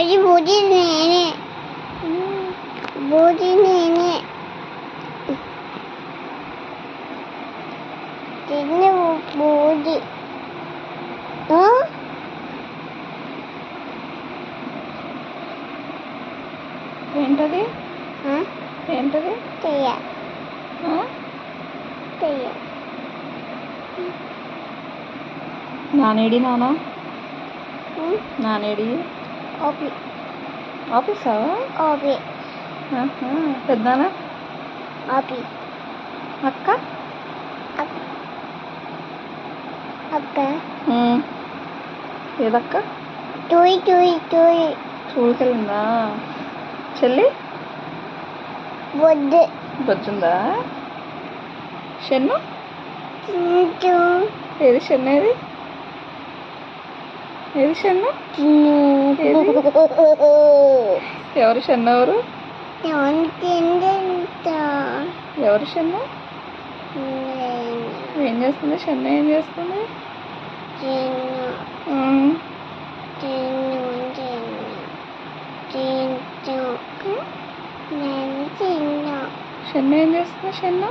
అది బూది నేనే. బూది నేనే. తిన్న బూది. ఏంటది? ఏంటది? తెయ్య. తెయ్య. నానేడి నానా? నానేడి? ఆఫీసా? పెద్దనా? అక్క? అక్క ఏదక్క? టూయి టూయి టూయి. స్కూల్కి వెళ్ళిందా? చెల్లి వద్దు. వచ్చిందా? షన్ను ఏది? షన్ను ఏది? ఏది షన్ను? ఎవరు షన్ను? ఎవరు? ఎవరు షన్ను? ఏం చేస్తుంది షన్ను? ఏం చేస్తుంది? షన్ను ఏం చేస్తుంది? షన్ను